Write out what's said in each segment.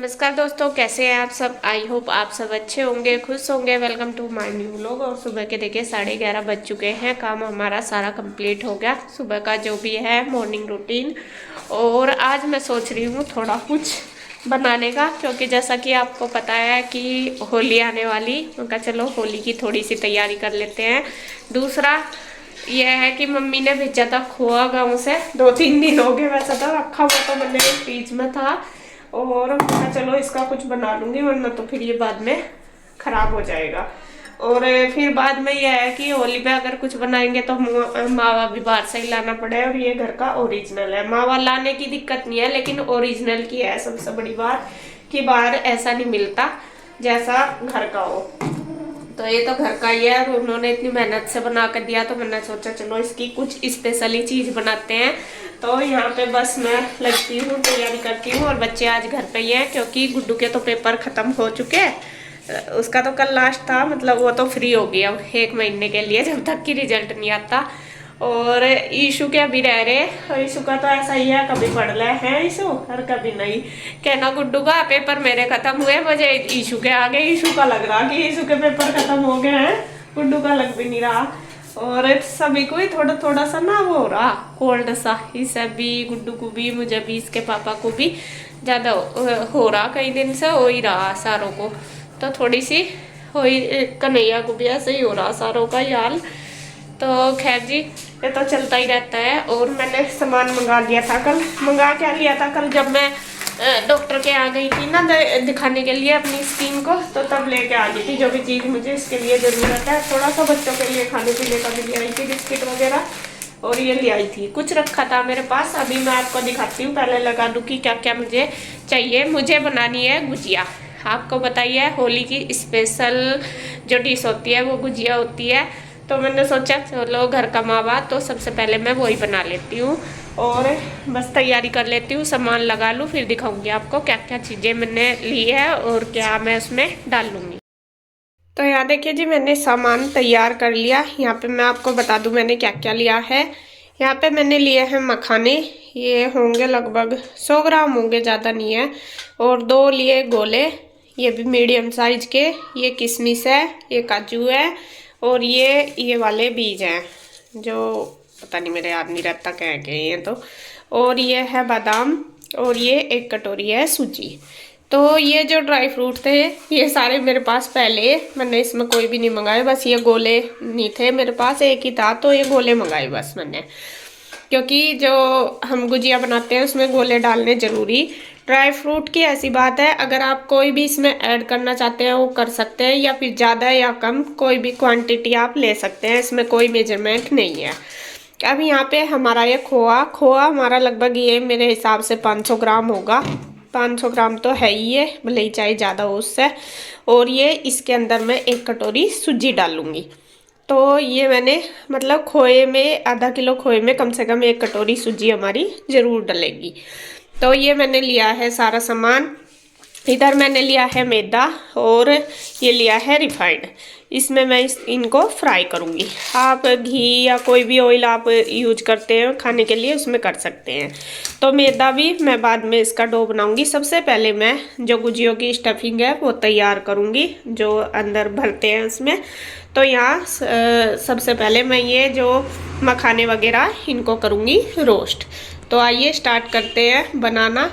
नमस्कार दोस्तों, कैसे हैं आप सब। आई होप आप सब अच्छे होंगे, खुश होंगे। Welcome to my new vlog. और सुबह के देखिए 11:30 बज चुके हैं। काम हमारा सारा कंप्लीट हो गया, सुबह का जो भी है मॉर्निंग रूटीन। और आज मैं सोच रही हूँ थोड़ा कुछ बनाने का, क्योंकि जैसा कि आपको पता है कि होली आने वाली, उनका चलो होली की थोड़ी सी तैयारी कर लेते हैं। दूसरा यह है कि मम्मी ने भेजा था खोआ गाँव से, 2-3 दिन हो गए। वैसा तो रखा हुआ तो मैंने फ्रिज में था, और मैं चलो इसका कुछ बना लूंगी, वरना तो फिर ये बाद में खराब हो जाएगा। और फिर बाद में यह है कि होली पे अगर कुछ बनाएंगे तो मावा भी बाहर से ही लाना पड़े, और ये घर का ओरिजिनल है। मावा लाने की दिक्कत नहीं है, लेकिन ओरिजिनल की है सबसे बड़ी बात, कि बाहर ऐसा नहीं मिलता जैसा घर का हो। तो ये तो घर का ही है, और उन्होंने इतनी मेहनत से बना कर दिया, तो मैंने सोचा चलो इसकी कुछ स्पेशली चीज बनाते हैं। तो यहाँ पे बस मैं लगती हूँ, तैयारी करती हूँ। और बच्चे आज घर पे ही हैं, क्योंकि गुड्डू के तो पेपर खत्म हो चुके हैं। उसका तो कल लास्ट था, मतलब वो तो फ्री हो गया 1 महीने के लिए, जब तक कि रिजल्ट नहीं आता। और ईशु के अभी रह रहे, और ईशु का तो ऐसा ही है, कभी पढ़ रहे हैं ईशु और कभी नहीं। कहना गुड्डू का पेपर मेरे खत्म हुए, मुझे ईशु के आगे। ईशु का लग रहा कि ईशु के पेपर खत्म हो गए हैं, गुड्डू का लग भी नहीं रहा। और सभी को ही थोड़ा थोड़ा सा ना वो हो रहा, कोल्ड सा, इसे भी, गुड्डू को भी, मुझे भी, इसके पापा को भी ज्यादा हो रहा। कई दिन से हो ही रहा सारों को, तो थोड़ी सी हो ही, कन्हैया को भी ऐसे ही हो रहा, सारों का ही हाल। तो खैर जी, ये तो चलता ही रहता है। और मैंने सामान मंगा लिया था कल। मंगा क्या लिया था कल, जब मैं डॉक्टर के आ गई थी ना दिखाने के लिए अपनी स्किन को, तो तब लेके आ गई थी जो भी चीज़ मुझे इसके लिए ज़रूरत है। थोड़ा सा बच्चों के लिए खाने पीने का भी ले आई थी, बिस्किट वगैरह, और ये ले आई थी। कुछ रखा था मेरे पास, अभी मैं आपको दिखाती हूँ। पहले लगा दूँ कि क्या क्या मुझे चाहिए। मुझे बनानी है गुजिया। आपको बताइए, होली की स्पेशल जो डिश होती है वो गुजिया होती है। तो मैंने सोचा चलो घर का मावा, तो सबसे पहले मैं वही बना लेती हूँ। और बस तैयारी कर लेती हूँ, सामान लगा लूँ, फिर दिखाऊंगी आपको क्या क्या चीज़ें मैंने ली है और क्या मैं उसमें डाल लूँगी। तो यहाँ देखिए जी, मैंने सामान तैयार कर लिया। यहाँ पे मैं आपको बता दूँ मैंने क्या क्या लिया है। यहाँ पे मैंने लिए हैं मखाने, ये होंगे लगभग 100 ग्राम होंगे, ज़्यादा नहीं है। और 2 लिए गोले, ये भी मीडियम साइज के। ये किशमिश है, ये काजू है, और ये वाले बीज हैं, जो पता नहीं मेरे याद नहीं रहता क्या है ये तो। और ये है बादाम, और ये 1 कटोरी है सूजी। तो ये जो ड्राई फ्रूट थे ये सारे मेरे पास पहले, मैंने इसमें कोई भी नहीं मंगाए, बस ये गोले नहीं थे मेरे पास, एक ही था, तो ये गोले मंगाए बस मैंने। क्योंकि जो हम गुजिया बनाते हैं उसमें गोले डालने जरूरी। ड्राई फ्रूट की ऐसी बात है, अगर आप कोई भी इसमें ऐड करना चाहते हैं वो कर सकते हैं, या फिर ज़्यादा या कम कोई भी क्वांटिटी आप ले सकते हैं, इसमें कोई मेजरमेंट नहीं है। अब यहाँ पे हमारा ये खोआ हमारा लगभग ये मेरे हिसाब से 500 ग्राम होगा। 500 ग्राम तो है ही है, भले ही चाहे ज़्यादा हो उससे। और ये इसके अंदर मैं 1 कटोरी सूजी डालूंगी। तो ये मैंने मतलब खोए में, आधा किलो खोए में कम से कम 1 कटोरी सूजी हमारी ज़रूर डलेगी। तो ये मैंने लिया है सारा सामान। इधर मैंने लिया है मैदा, और ये लिया है रिफाइंड। इसमें मैं इनको फ्राई करूँगी। आप घी या कोई भी ऑयल आप यूज करते हैं खाने के लिए उसमें कर सकते हैं। तो मैदा भी मैं बाद में इसका डो बनाऊँगी। सबसे पहले मैं जो गुजियों की स्टफिंग है वो तैयार करूँगी, जो अंदर भरते हैं उसमें। तो यहाँ सबसे पहले मैं ये जो मखाने वगैरह इनको करूँगी रोस्ट। तो आइए स्टार्ट करते हैं बनाना।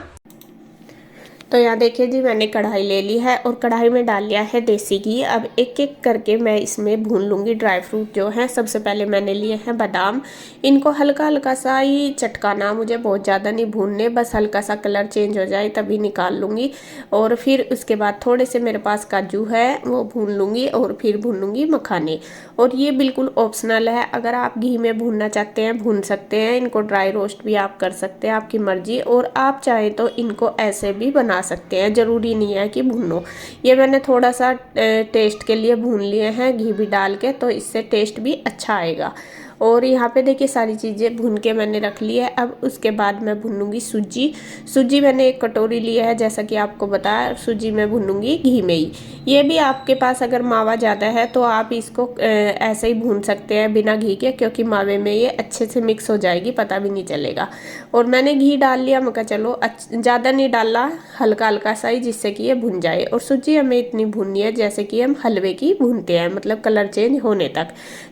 तो यहाँ देखिए जी, मैंने कढ़ाई ले ली है, और कढ़ाई में डाल लिया है देसी घी। अब एक एक करके मैं इसमें भून लूँगी ड्राई फ्रूट जो है। सबसे पहले मैंने लिए हैं बादाम, इनको हल्का हल्का सा ही चटकाना, मुझे बहुत ज़्यादा नहीं भूनने, बस हल्का सा कलर चेंज हो जाए तभी निकाल लूँगी। और फिर उसके बाद थोड़े से मेरे पास काजू है वो भून लूँगी, और फिर भून लूँगी मखाने। और ये बिल्कुल ऑप्शनल है, अगर आप घी में भूनना चाहते हैं भून सकते हैं, इनको ड्राई रोस्ट भी आप कर सकते हैं, आपकी मर्जी। और आप चाहें तो इनको ऐसे भी बना सकते हैं, ज़रूरी नहीं है कि भूनो। ये मैंने थोड़ा सा टेस्ट के लिए भून लिए हैं घी भी डाल के, तो इससे टेस्ट भी अच्छा आएगा। और यहाँ पे देखिए सारी चीज़ें भून के मैंने रख ली है। अब उसके बाद मैं भूनूंगी सूजी। सूजी मैंने एक कटोरी लिया है, जैसा कि आपको बताया। सूजी मैं भूनूंगी घी में ही। ये भी आपके पास अगर मावा ज़्यादा है तो आप इसको ऐसे ही भून सकते हैं बिना घी के, क्योंकि मावे में ये अच्छे से मिक्स हो जाएगी, पता भी नहीं चलेगा। और मैंने घी डाल लिया, मैं कहा चलो ज़्यादा नहीं डाला, हल्का हल्का सा ही, जिससे कि ये भुन जाए। और सूजी हमें इतनी भूननी है जैसे कि हम हलवे की भूनते हैं, मतलब कलर चेंज होने तक।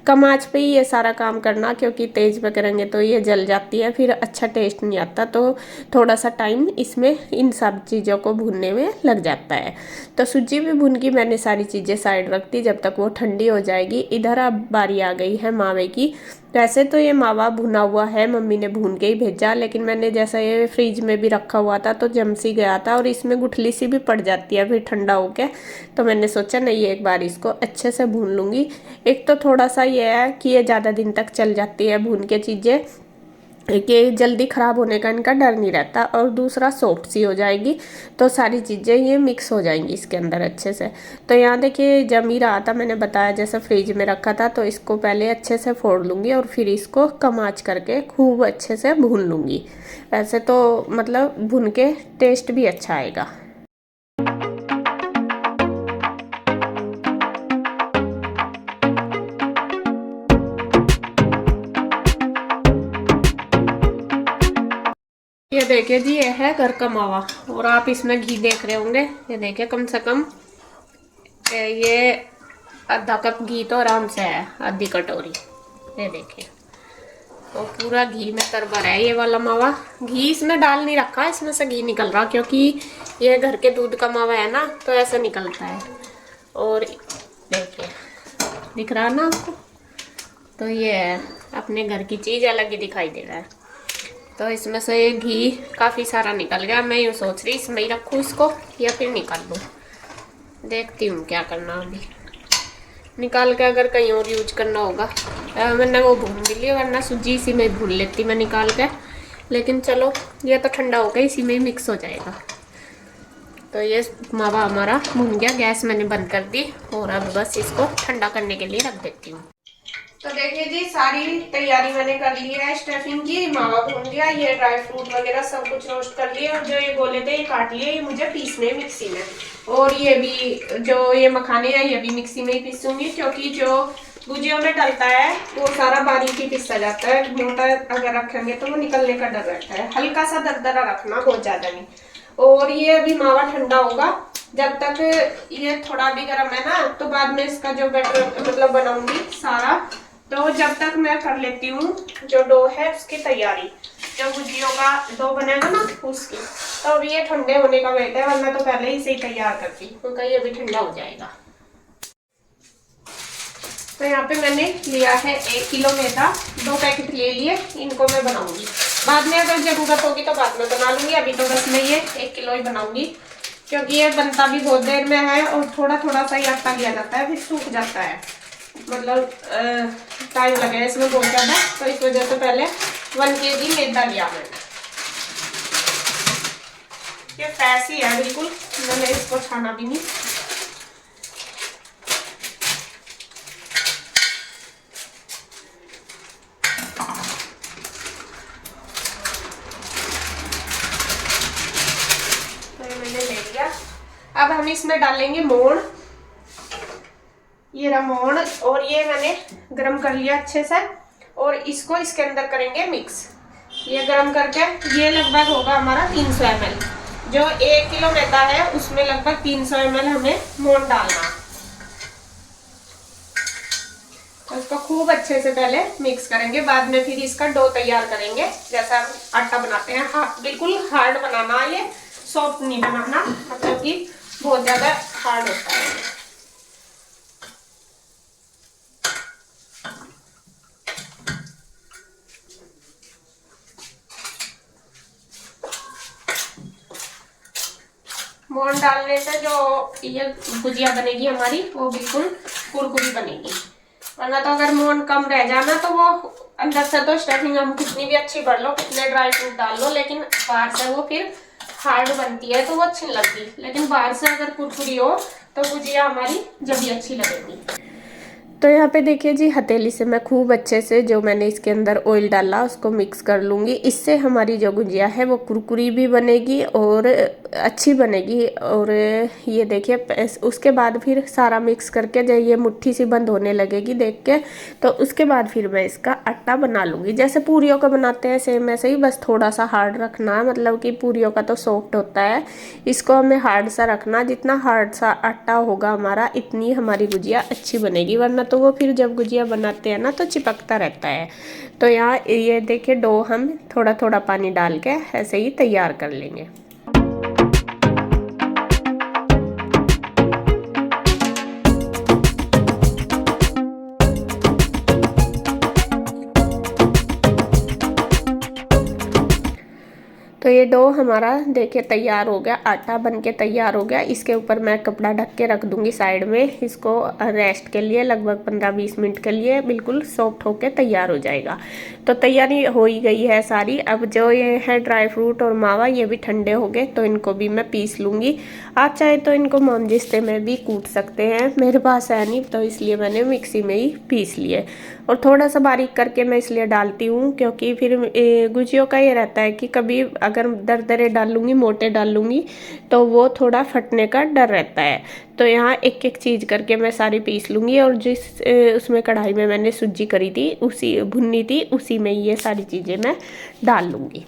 कम आंच पे ही ये सारा काम करना, क्योंकि तेज पे करेंगे तो ये जल जाती है, फिर अच्छा टेस्ट नहीं आता। तो थोड़ा सा टाइम इसमें इन सब चीज़ों को भूनने में लग जाता है। तो सूजी भी भून की मैंने सारी चीज़ें साइड रख दी, जब तक वो ठंडी हो जाएगी। इधर अब बारी आ गई है मावे की। वैसे तो ये मावा भुना हुआ है, मम्मी ने भून के ही भेजा, लेकिन मैंने जैसा ये फ्रिज में भी रखा हुआ था तो जम सी गया था, और इसमें गुठली सी भी पड़ जाती है फिर ठंडा होके। तो मैंने सोचा नहीं, एक बार इसको अच्छे से भून लूँगी। एक तो थोड़ा सा ये है कि ये ज़्यादा दिन तक चल जाती है भून के चीज़ें, कि जल्दी ख़राब होने का इनका डर नहीं रहता, और दूसरा सॉफ्ट सी हो जाएगी, तो सारी चीज़ें ये मिक्स हो जाएंगी इसके अंदर अच्छे से। तो यहाँ देखिए जम ही रहा था, मैंने बताया जैसे फ्रिज में रखा था। तो इसको पहले अच्छे से फोड़ लूँगी और फिर इसको कम आंच करके खूब अच्छे से भून लूँगी। वैसे तो मतलब भून के टेस्ट भी अच्छा आएगा। ये देखिए जी, ये है घर का मावा, और आप इसमें घी देख रहे होंगे। ये देखिए कम से कम ये आधा कप घी तो आराम से है, आधी कटोरी। ये देखिए, तो पूरा घी में तर भरा है ये वाला मावा। घी इसमें डाल नहीं रखा, इसमें से घी निकल रहा, क्योंकि ये घर के दूध का मावा है ना, तो ऐसा निकलता है। और देखिए दिख रहा ना आपको, तो ये है, अपने घर की चीज़ अलग ही दिखाई दे रहा है। तो इसमें से घी काफ़ी सारा निकल गया। मैं यूँ सोच रही इसमें ही रखूँ इसको या फिर निकाल लूँ, देखती हूँ क्या करना। अभी निकाल के अगर कहीं और यूज करना होगा। मैंने वो भून भी लिया, वरना सूजी इसी में भून लेती मैं निकाल के। लेकिन चलो, ये तो ठंडा हो गया, इसी में ही मिक्स हो जाएगा। तो ये मावा हमारा भून गया, गैस मैंने बंद कर दी, और अब बस इसको ठंडा करने के लिए रख देती हूँ। तो देखिए जी, सारी तैयारी मैंने कर ली है स्टफिंग की। मावा भून दिया, ये ड्राई फ्रूट वगैरह सब कुछ रोस्ट कर लिया, और जो ये गोले थे ये काट लिए, ये मुझे पीसने मिक्सी में। और ये भी जो ये मखाने हैं ये भी मिक्सी में ही पीसूंगी, क्योंकि जो भुजिया में डलता है वो सारा बारीक ही पिसा जाता है। मोटा अगर रखेंगे तो वो निकलने का डर रहता है। हल्का सा दरदरा रखना, बहुत ज्यादा नहीं। और ये अभी मावा ठंडा होगा, जब तक ये थोड़ा भी गर्म है ना, तो बाद में इसका जो बैटर मतलब बनाऊंगी सारा। तो जब तक मैं कर लेती हूँ जो डो है उसकी तैयारी, जो भुजियों का डो बनेगा ना उसकी। तो अभी ये ठंडे होने का वेट है, वरना तो पहले ही इसे तैयार करती, क्योंकि ये भी ठंडा हो जाएगा। तो यहाँ पे मैंने लिया है 1 किलो मैदा, 2 पैकेट ले लिए। इनको मैं बनाऊंगी, बाद में अगर जरूरत होगी तो बाद में बना लूंगी। अभी तो बस मैं ये 1 किलो ही बनाऊंगी, क्योंकि ये बनता भी बहुत देर में है, और थोड़ा थोड़ा सा ही आटा लिया जाता है, फिर सूख जाता है, मतलब टाइम लगेगा इसमें बहुत ज़्यादा। तो इस वजह से पहले 1 kg मैदा लिया मैंने। ये फ्रेश ही है बिल्कुल, मैंने इसको छाना भी नहीं। तो ये मैंने ले लिया। अब हम इसमें डालेंगे मोण। ये रहा मोण, और ये मैंने गरम कर लिया अच्छे से, और इसको इसके अंदर करेंगे मिक्स। ये गरम करके, ये लगभग होगा हमारा 300 ml। जो 1 किलो मैदा है उसमें लगभग 300 ml हमें मोण डालना। तो इसको खूब अच्छे से पहले मिक्स करेंगे, बाद में फिर इसका डो तैयार करेंगे, जैसा हम आटा बनाते हैं। बिल्कुल हार्ड बनाना, ये सॉफ्ट नहीं बनाना, मतलब कि बहुत ज्यादा हार्ड होता है। मोण डालने से जो ये भुजिया बनेगी हमारी, वो बिल्कुल कुरकुरी बनेगी। वरना तो अगर मोण कम रह जाना तो वो अंदर से तो स्टफिंग हम कितनी भी अच्छी भर लो, कितने ड्राई फ्रूट डाल लो, लेकिन बाहर से वो फिर हार्ड बनती है, तो वो अच्छी नहीं लगती। लेकिन बाहर से अगर कुरकुरी हो तो भुजिया हमारी जब भी अच्छी लगेगी। तो यहाँ पे देखिए जी, हथेली से मैं खूब अच्छे से जो मैंने इसके अंदर ऑयल डाला उसको मिक्स कर लूँगी। इससे हमारी जो गुजिया है वो कुरकुरी भी बनेगी और अच्छी बनेगी। और ये देखिए, उसके बाद फिर सारा मिक्स करके जब ये मुट्ठी सी बंद होने लगेगी देख के, तो उसके बाद फिर मैं इसका आटा बना लूँगी। जैसे पूरियों का बनाते हैं सेम ऐसे ही, बस थोड़ा सा हार्ड रखना है। मतलब कि पूरियों का तो सॉफ्ट होता है, इसको हमें हार्ड सा रखना। जितना हार्ड सा आटा होगा हमारा, इतनी हमारी गुजिया अच्छी बनेगी, वरना तो वो फिर जब गुजिया बनाते हैं ना तो चिपकता रहता है। तो यहाँ ये देखिए, डो हम थोड़ा थोड़ा पानी डाल के ऐसे ही तैयार कर लेंगे। तो ये डो हमारा देखिए तैयार हो गया, आटा बन के तैयार हो गया। इसके ऊपर मैं कपड़ा ढक के रख दूंगी साइड में, इसको रेस्ट के लिए लगभग 15-20 मिनट के लिए बिल्कुल सॉफ्ट होके तैयार हो जाएगा। तो तैयारी हो ही गई है सारी। अब जो ये है ड्राई फ्रूट और मावा, ये भी ठंडे हो गए, तो इनको भी मैं पीस लूँगी। आप चाहे तो इनको मोमजिस्ते में भी कूट सकते हैं, मेरे पास है नहीं तो इसलिए मैंने मिक्सी में ही पीस लिए। और थोड़ा सा बारीक करके मैं इसलिए डालती हूँ क्योंकि फिर गुजियों का ये रहता है कि कभी अगर दरदरे डालूंगी, मोटे डालूंगी, तो वो थोड़ा फटने का डर रहता है। तो यहाँ एक एक चीज़ करके मैं सारी पीस लूँगी। और जिस उसमें कढ़ाई में मैंने सूजी करी थी, उसी भुन्नी थी, उसी में ये सारी चीज़ें मैं डाल लूँगी।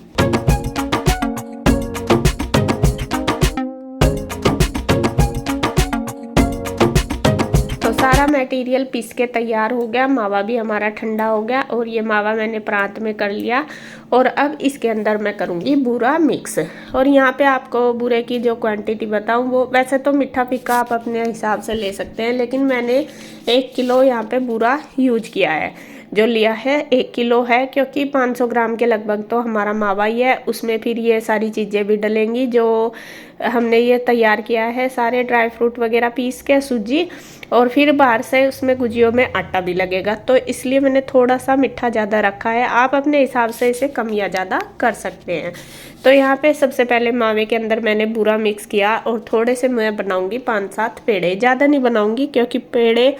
सारा मटेरियल पीस के तैयार हो गया, मावा भी हमारा ठंडा हो गया और ये मावा मैंने प्रांत में कर लिया। और अब इसके अंदर मैं करूँगी बूरा मिक्स। और यहाँ पे आपको बूरे की जो क्वांटिटी बताऊँ, वो वैसे तो मीठा फीका आप अपने हिसाब से ले सकते हैं, लेकिन मैंने 1 किलो यहाँ पे बूरा यूज किया है। जो लिया है 1 किलो है, क्योंकि 500 ग्राम के लगभग तो हमारा मावा ही है। उसमें फिर ये सारी चीज़ें भी डलेंगी जो हमने ये तैयार किया है, सारे ड्राई फ्रूट वगैरह पीस के, सूजी, और फिर बाहर से उसमें गुजियों में आटा भी लगेगा। तो इसलिए मैंने थोड़ा सा मीठा ज़्यादा रखा है, आप अपने हिसाब से इसे कम या ज़्यादा कर सकते हैं। तो यहाँ पे सबसे पहले मावे के अंदर मैंने बूरा मिक्स किया और थोड़े से मैं बनाऊँगी 5-7 पेड़े, ज़्यादा नहीं बनाऊँगी क्योंकि पेड़े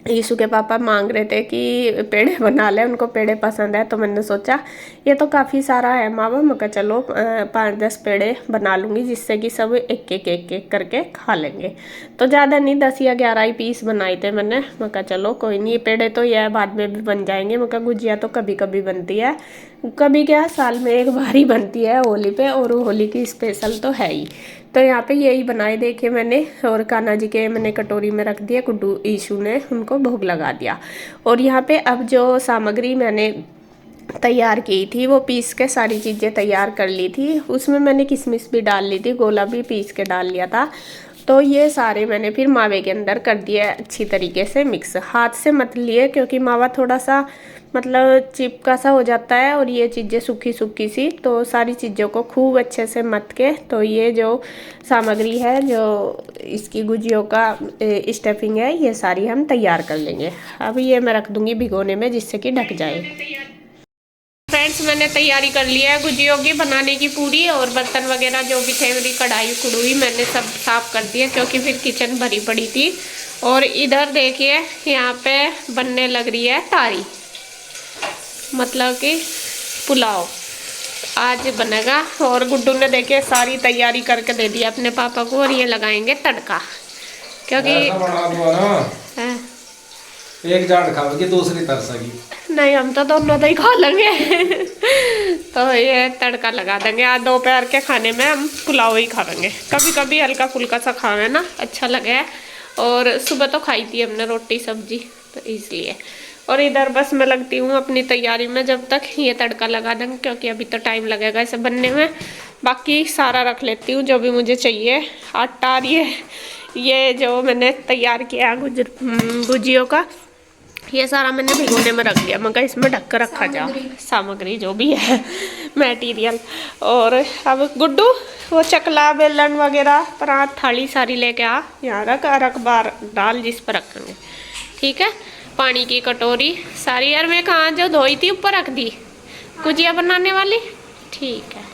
यीशु के पापा मांग रहे थे कि पेड़े बना ले, उनको पेड़े पसंद है। तो मैंने सोचा ये तो काफ़ी सारा है मावा, मैं कहा चलो 5-10 पेड़े बना लूँगी, जिससे कि सब एक एक करके खा लेंगे। तो ज़्यादा नहीं, 10 या 11 ही पीस बनाए थे मैंने। मैं कहा चलो कोई नहीं, पेड़े तो यह बाद में भी बन जाएंगे। मैं कहा गुजिया तो कभी कभी बनती है, कभी क्या साल में एक बार ही बनती है होली पे, और होली की स्पेशल तो है ही। तो यहाँ पे यही बनाए देखे मैंने, और कान्हा जी के मैंने कटोरी में रख दिया, गुड्डू ईशु ने उनको भोग लगा दिया। और यहाँ पे अब जो सामग्री मैंने तैयार की थी, वो पीस के सारी चीज़ें तैयार कर ली थी। उसमें मैंने किशमिश भी डाल ली थी, गोला भी पीस के डाल लिया था। तो ये सारे मैंने फिर मावे के अंदर कर दिए अच्छी तरीके से मिक्स। हाथ से मत लिए क्योंकि मावा थोड़ा सा मतलब चिपका सा हो जाता है, और ये चीज़ें सूखी सूखी सी। तो सारी चीज़ों को खूब अच्छे से मत के, तो ये जो सामग्री है, जो इसकी गुजियों का स्टफिंग है, ये सारी हम तैयार कर लेंगे। अब ये मैं रख दूँगी भिगोने में, जिससे कि ढक जाए। फ्रेंड्स, मैंने तैयारी कर लिया है गुजियों की बनाने की पूरी, और बर्तन वगैरह जो भी थे, मेरी कढ़ाई कुड़ुई मैंने सब साफ कर दिया क्योंकि फिर किचन भरी पड़ी थी। और इधर देखिए यहाँ पे बनने लग रही है तारी, मतलब कि पुलाव आज बनेगा। और गुड्डू ने देखिए सारी तैयारी करके दे दी अपने पापा को, और ये लगाएंगे तड़का, क्योंकि एक जाड़ खाओगी दूसरी तरसगी। नहीं, हम तो दोनों तो ही खा लेंगे। तो ये तड़का लगा देंगे। आज दोपहर के खाने में हम पुलाव ही खाएंगे, कभी कभी हल्का फुल्का सा खावे ना, अच्छा लगे। और सुबह तो खाई थी हमने रोटी सब्जी, तो इसलिए। और इधर बस मैं लगती हूँ अपनी तैयारी में, जब तक ये तड़का लगा देंगे, क्योंकि अभी तो टाइम लगेगा इसे बनने में। बाकी सारा रख लेती हूँ जो भी मुझे चाहिए। आटा, ये जो मैंने तैयार किया गुजियों का, ये सारा मैंने भिगोने में रख दिया। मगर इसमें ढक कर रखा जा सामग्री जो भी है मटेरियल। और अब गुड्डू वो चकला, बेलन वगैरह, परात, थाली सारी लेके आ, यहाँ रख बार डाल जिस पर रखेंगे, ठीक है। पानी की कटोरी सारी, यार मैं कहाँ जो धोई थी ऊपर रख दी गुजिया बनाने वाली, ठीक है।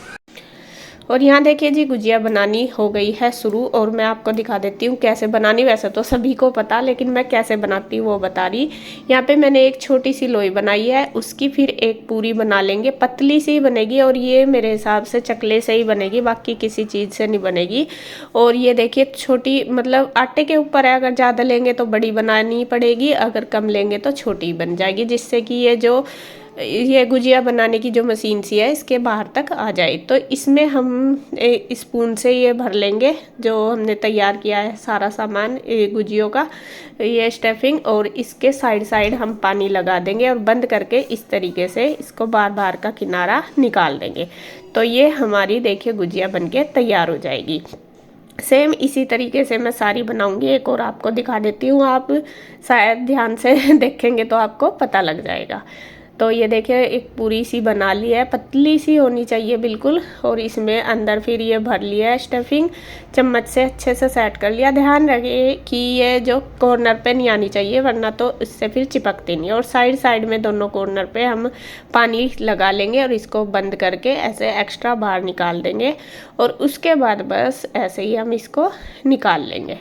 और यहाँ देखिए जी गुजिया बनानी हो गई है शुरू, और मैं आपको दिखा देती हूँ कैसे बनानी। वैसे तो सभी को पता, लेकिन मैं कैसे बनाती हूँ वो बता रही। यहाँ पे मैंने एक छोटी सी लोई बनाई है, उसकी फिर एक पूरी बना लेंगे, पतली सी बनेगी, और ये मेरे हिसाब से चकले से ही बनेगी, बाकी किसी चीज़ से नहीं बनेगी। और ये देखिए छोटी, मतलब आटे के ऊपर है, अगर ज़्यादा लेंगे तो बड़ी बनानी पड़ेगी, अगर कम लेंगे तो छोटी बन जाएगी, जिससे कि ये गुजिया बनाने की जो मशीन सी है इसके बाहर तक आ जाए। तो इसमें हम स्पून से ये भर लेंगे जो हमने तैयार किया है सारा सामान गुजियों का, ये स्टफिंग, और इसके साइड साइड हम पानी लगा देंगे और बंद करके इस तरीके से इसको बार बार का किनारा निकाल देंगे। तो ये हमारी देखिए गुजिया बनके तैयार हो जाएगी। सेम इसी तरीके से मैं सारी बनाऊंगी। एक और आपको दिखा देती हूँ, आप शायद ध्यान से देखेंगे तो आपको पता लग जाएगा। तो ये देखिए एक पूरी सी बना ली है, पतली सी होनी चाहिए बिल्कुल, और इसमें अंदर फिर ये भर लिया है स्टफिंग, चम्मच से अच्छे से सेट कर लिया। ध्यान रखिए कि ये जो कॉर्नर पे नहीं आनी चाहिए, वरना तो इससे फिर चिपकती नहीं। और साइड साइड में दोनों कॉर्नर पे हम पानी लगा लेंगे और इसको बंद करके ऐसे एक्स्ट्रा बाहर निकाल देंगे, और उसके बाद बस ऐसे ही हम इसको निकाल लेंगे।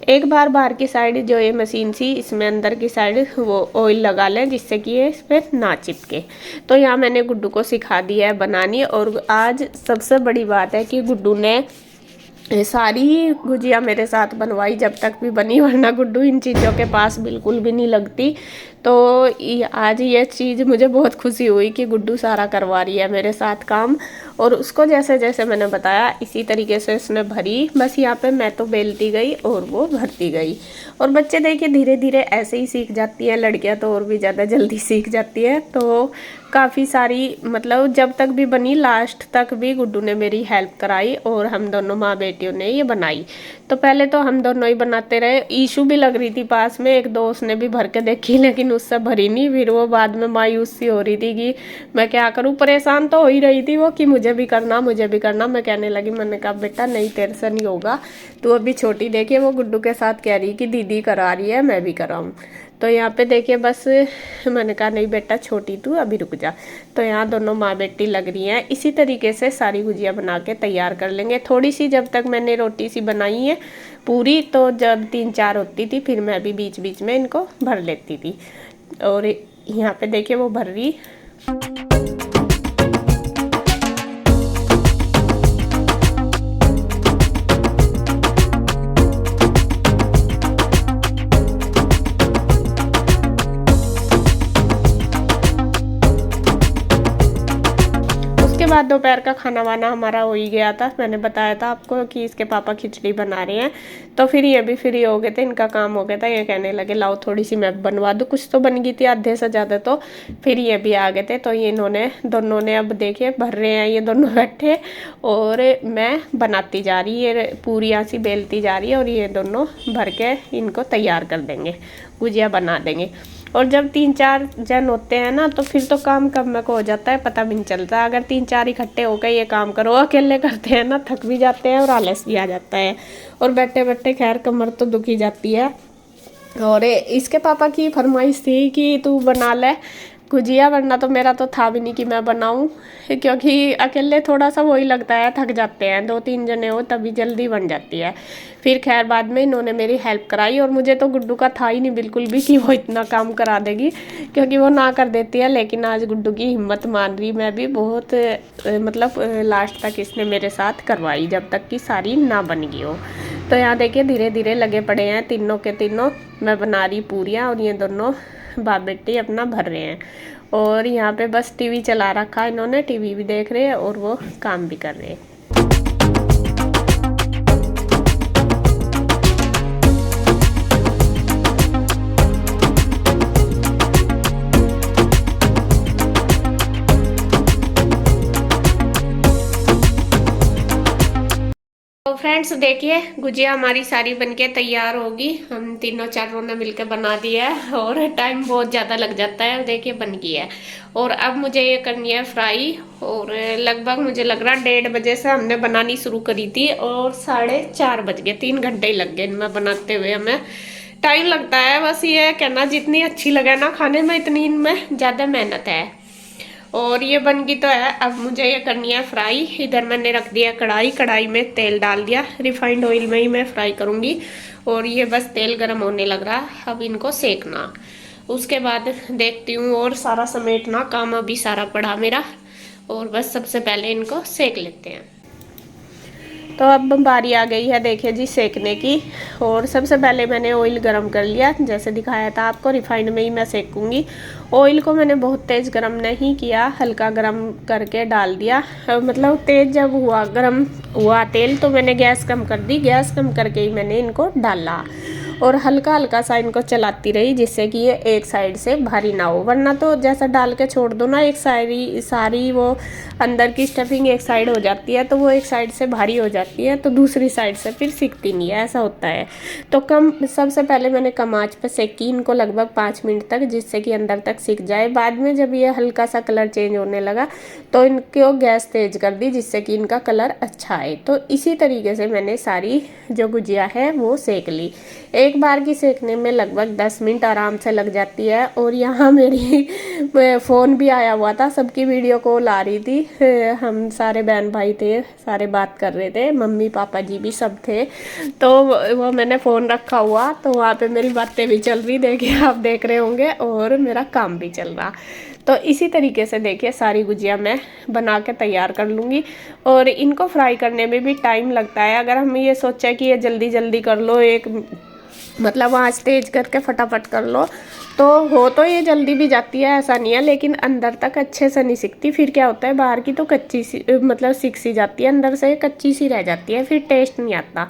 एक बार बाहर की साइड जो ये मशीन सी, इसमें अंदर की साइड वो ऑयल लगा लें, जिससे कि ये इस पर ना चिपके। तो यहाँ मैंने गुड्डू को सिखा दिया है बनानी, और आज सबसे बड़ी बात है कि गुड्डू ने सारी गुजिया मेरे साथ बनवाई जब तक भी बनी, वरना गुड्डू इन चीज़ों के पास बिल्कुल भी नहीं लगती। तो आज ये चीज़ मुझे बहुत खुशी हुई कि गुड्डू सारा करवा रही है मेरे साथ काम, और उसको जैसे जैसे मैंने बताया इसी तरीके से उसने भरी। बस यहाँ पे मैं तो बेलती गई और वो भरती गई। और बच्चे देखिए धीरे धीरे ऐसे ही सीख जाती हैं, लड़कियाँ तो और भी ज़्यादा जल्दी सीख जाती है। तो काफ़ी सारी, मतलब जब तक भी बनी लास्ट तक भी गुड्डू ने मेरी हेल्प कराई, और हम दोनों माँ बेटियों ने ये बनाई। तो पहले तो हम दोनों ही बनाते रहे, ईशू भी लग रही थी पास में, एक दोस्त ने भी भर के देखी लेकिन उससे भरी नहीं। फिर वो बाद में मायूस सी हो रही थी कि मैं क्या करूँ, परेशान तो हो ही रही थी वो कि मुझे भी करना मुझे भी करना। मैं कहने लगी, मैंने कहा बेटा नहीं, तेरे से नहीं होगा, तू अभी छोटी। देखिए वो गुड्डू के साथ कह रही कि दीदी करा रही है, मैं भी कराऊँ। तो यहाँ पे देखिए बस मैंने कहा नहीं बेटा छोटी तू, अभी रुक जा। तो यहाँ दोनों माँ बेटी लग रही हैं। इसी तरीके से सारी गुजिया बना के तैयार कर लेंगे। थोड़ी सी जब तक मैंने रोटी सी बनाई है पूरी, तो जब 3-4 होती थी फिर मैं भी बीच बीच में इनको भर लेती थी। और यहाँ पे देखिए वो भर रही। उसके बाद दोपहर का खाना वाना हमारा हो ही गया था। मैंने बताया था आपको कि इसके पापा खिचड़ी बना रहे हैं, तो फिर ये भी फ्री हो गए थे, इनका काम हो गया था। ये कहने लगे लाओ थोड़ी सी मैं बनवा दूँ, कुछ तो बन गई थी आधे से ज़्यादा। तो फिर ये भी आ गए थे, तो ये इन्होंने दोनों ने अब देखिए भर रहे हैं ये दोनों बैठे, और मैं बनाती जा रही, ये पूरियाँ सी बेलती जा रही है, और ये दोनों भर के इनको तैयार कर देंगे, गुजिया बना देंगे। और जब 3-4 जन होते हैं ना, तो फिर तो काम कब में को हो जाता है पता भी नहीं चलता। अगर 3-4 इकट्ठे होकर ये काम करो, अकेले करते हैं ना, थक भी जाते हैं और आलस भी आ जाता है, और बैठे बैठे खैर कमर तो दुखी जाती है। और इसके पापा की फरमाइश थी कि तू बना ले गुजिया, वरना तो मेरा तो था भी नहीं कि मैं बनाऊं, क्योंकि अकेले थोड़ा सा वही लगता है, थक जाते हैं। 2-3 जने हो तभी जल्दी बन जाती है। फिर खैर बाद में इन्होंने मेरी हेल्प कराई, और मुझे तो गुड्डू का था ही नहीं बिल्कुल भी कि वो इतना काम करा देगी, क्योंकि वो ना कर देती है। लेकिन आज गुड्डू की हिम्मत मान रही मैं भी बहुत, मतलब लास्ट तक इसने मेरे साथ करवाई जब तक कि सारी ना बन गई हो। तो यहाँ देखिए धीरे धीरे लगे पड़े हैं तीनों के तीनों। मैं बना रही पूरियाँ, और ये दोनों बाप बेटी अपना भर रहे हैं। और यहाँ पे बस टीवी चला रखा है इन्होंने, टीवी भी देख रहे हैं और वो काम भी कर रहे हैं। तो फ्रेंड्स देखिए गुजिया हमारी सारी बनके तैयार होगी। हम तीनों चारों ने मिलकर बना दिया है, और टाइम बहुत ज़्यादा लग जाता है। देखिए बन गई है, और अब मुझे ये करनी है फ्राई। और लगभग मुझे लग रहा 1:30 बजे से हमने बनानी शुरू करी थी, और 4:30 बज गए, 3 घंटे ही लग गए इनमें बनाते हुए। हमें टाइम लगता है, बस ये कहना जितनी अच्छी लगे ना खाने में, इतनी इनमें ज़्यादा मेहनत है। और ये बन गई तो है। अब मुझे ये करनी है फ्राई। इधर मैंने रख दिया कढ़ाई, कढ़ाई में तेल डाल दिया, रिफाइंड ऑयल में ही मैं फ्राई करूँगी। और ये बस तेल गर्म होने लग रहा, अब इनको सेकना। उसके बाद देखती हूँ, और सारा समेटना काम अभी सारा पड़ा मेरा। और बस सबसे पहले इनको सेक लेते हैं। तो अब बारी आ गई है देखिए जी सेकने की। और सबसे पहले मैंने ऑयल गरम कर लिया, जैसे दिखाया था आपको, रिफाइंड में ही मैं सेकूंगी। ऑयल को मैंने बहुत तेज़ गरम नहीं किया, हल्का गरम करके डाल दिया। मतलब तेज़ जब हुआ गरम हुआ तेल तो मैंने गैस कम कर दी, गैस कम करके ही मैंने इनको डाला। और हल्का हल्का सा इनको चलाती रही, जिससे कि ये एक साइड से भारी ना हो, वरना तो जैसा डाल के छोड़ दो ना एक सारी वो अंदर की स्टफिंग एक साइड हो जाती है, तो वो एक साइड से भारी हो जाती है, तो दूसरी साइड से फिर सिकती नहीं है, ऐसा होता है। तो सबसे पहले मैंने कम आंच पे सेकी इनको लगभग 5 मिनट तक, जिससे कि अंदर तक सिक जाए। बाद में जब ये हल्का सा कलर चेंज होने लगा तो इनको गैस तेज कर दी, जिससे कि इनका कलर अच्छा आए। तो इसी तरीके से मैंने सारी जो गुजिया है वो सेक ली। एक बार की सेकने में लगभग 10 मिनट आराम से लग जाती है। और यहाँ मेरी फ़ोन भी आया हुआ था, सबकी वीडियो कॉल आ रही थी। हम सारे बहन भाई थे, सारे बात कर रहे थे, मम्मी पापा जी भी सब थे। तो वो मैंने फ़ोन रखा हुआ, तो वहाँ पे मेरी बातें भी चल रही, देखिए आप देख रहे होंगे, और मेरा काम भी चल रहा। तो इसी तरीके से देखिए सारी गुजिया मैं बना के तैयार कर लूँगी। और इनको फ्राई करने में भी टाइम लगता है। अगर हम ये सोचें कि ये जल्दी जल्दी कर लो, एक मतलब आँच तेज करके फटाफट कर लो, तो ये जल्दी भी जाती है, ऐसा नहीं है, लेकिन अंदर तक अच्छे से नहीं सिकती। फिर क्या होता है, बाहर की तो कच्ची सी मतलब सिक सी जाती है, अंदर से कच्ची सी रह जाती है, फिर टेस्ट नहीं आता।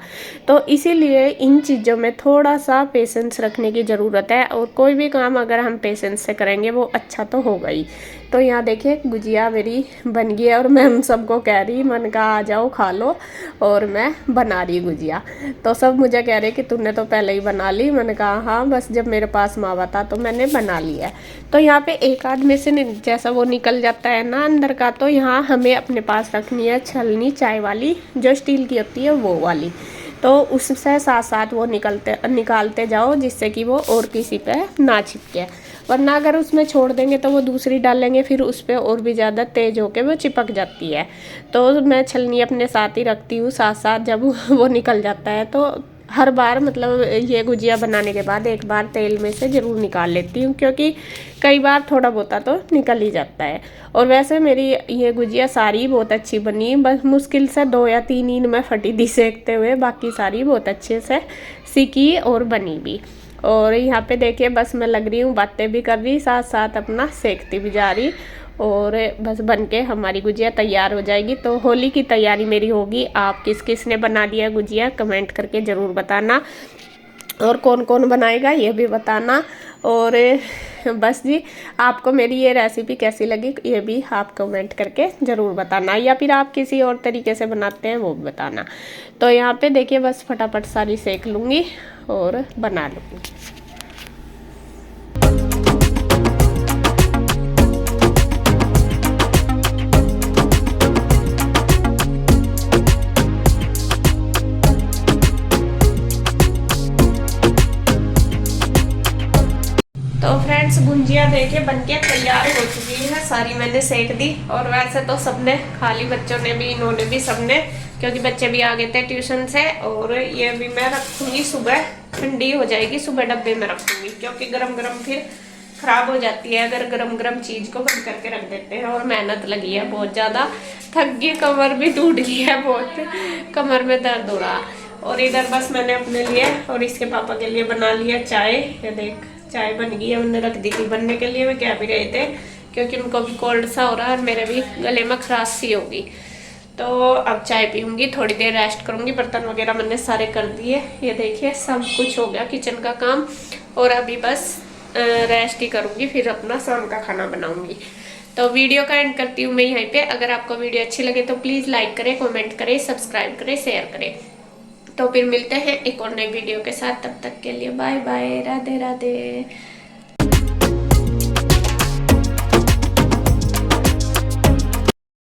तो इसीलिए इन चीज़ों में थोड़ा सा पेशेंस रखने की ज़रूरत है। और कोई भी काम अगर हम पेशेंस से करेंगे वो अच्छा तो होगा ही। तो यहाँ देखिए गुजिया मेरी बन गई है, और मैं उन सबको कह रही, मन का आ जाओ खा लो, और मैं बना रही गुजिया। तो सब मुझे कह रहे कि तूने तो पहले ही बना ली। मैंने कहा हाँ, बस जब मेरे पास मावा था तो मैंने बना लिया है। तो यहाँ पे एक आध में से जैसा वो निकल जाता है ना अंदर का, तो यहाँ हमें अपने पास रखनी है छलनी, चाय वाली जो स्टील की होती है वो वाली। तो उससे साथ साथ वो निकालते जाओ, जिससे कि वो और किसी पे ना चिपके। वरना अगर उसमें छोड़ देंगे तो वो दूसरी डालेंगे, फिर उस पर और भी ज़्यादा तेज़ होके वो चिपक जाती है। तो मैं छलनी अपने साथ ही रखती हूँ, साथ साथ जब वो निकल जाता है तो हर बार मतलब ये गुजिया बनाने के बाद एक बार तेल में से ज़रूर निकाल लेती हूँ, क्योंकि कई बार थोड़ा बहुत तो निकल ही जाता है। और वैसे मेरी ये गुजिया सारी बहुत अच्छी बनी, बस मुश्किल से 2 या 3 ही मैं फटी दी सेकते हुए, बाकी सारी बहुत अच्छे से सीखी और बनी भी। और यहाँ पे देखिए बस मैं लग रही हूँ, बातें भी कर रही, साथ साथ अपना सेकती भी जा रही। और बस बनके हमारी गुजिया तैयार हो जाएगी। तो होली की तैयारी मेरी होगी। आप किस किस ने बना दिया गुजिया कमेंट करके ज़रूर बताना, और कौन कौन बनाएगा ये भी बताना। और बस जी, आपको मेरी ये रेसिपी कैसी लगी ये भी आप कमेंट करके ज़रूर बताना, या फिर आप किसी और तरीके से बनाते हैं वो भी बताना। तो यहाँ पे देखिए बस फटाफट सारी सेक लूँगी और बना लूँगी। तो फ्रेंड्स गुंजिया देखिए बनके तैयार हो चुकी है, सारी मैंने सेक दी। और वैसे तो सबने खा ली, बच्चों ने भी, इन्होंने भी, सबने, क्योंकि बच्चे भी आ गए थे ट्यूशन से। और ये भी मैं रखूँगी, सुबह ठंडी हो जाएगी, सुबह डब्बे में रखूँगी, क्योंकि गरम गरम फिर ख़राब हो जाती है अगर गरम गरम चीज़ को बंद करके रख देते हैं। और मेहनत लगी है बहुत ज़्यादा, थक गई, कमर भी टूट गई है बहुत, कमर में दर्द हो रहा। और इधर बस मैंने अपने लिए और इसके पापा के लिए बना लिया चाय। ये देख चाय बन गई है, उन्होंने रख दी थी बनने के लिए, मैं कह भी रहे थे, क्योंकि उनको भी कोल्ड सा हो रहा है और मेरे भी गले में खराश सी होगी। तो अब चाय पीऊँगी, थोड़ी देर रेस्ट करूँगी, बर्तन वगैरह मैंने सारे कर दिए। ये देखिए सब कुछ हो गया किचन का काम, और अभी बस रेस्ट ही करूँगी, फिर अपना शाम का खाना बनाऊँगी। तो वीडियो का एंड करती हूँ मैं यहीं पे। अगर आपको वीडियो अच्छी लगे तो प्लीज़ लाइक करें, कमेंट करें, सब्सक्राइब करें, शेयर करें। तो फिर मिलते हैं एक और नई वीडियो के साथ, तब तक के लिए बाय बाय, राधे राधे।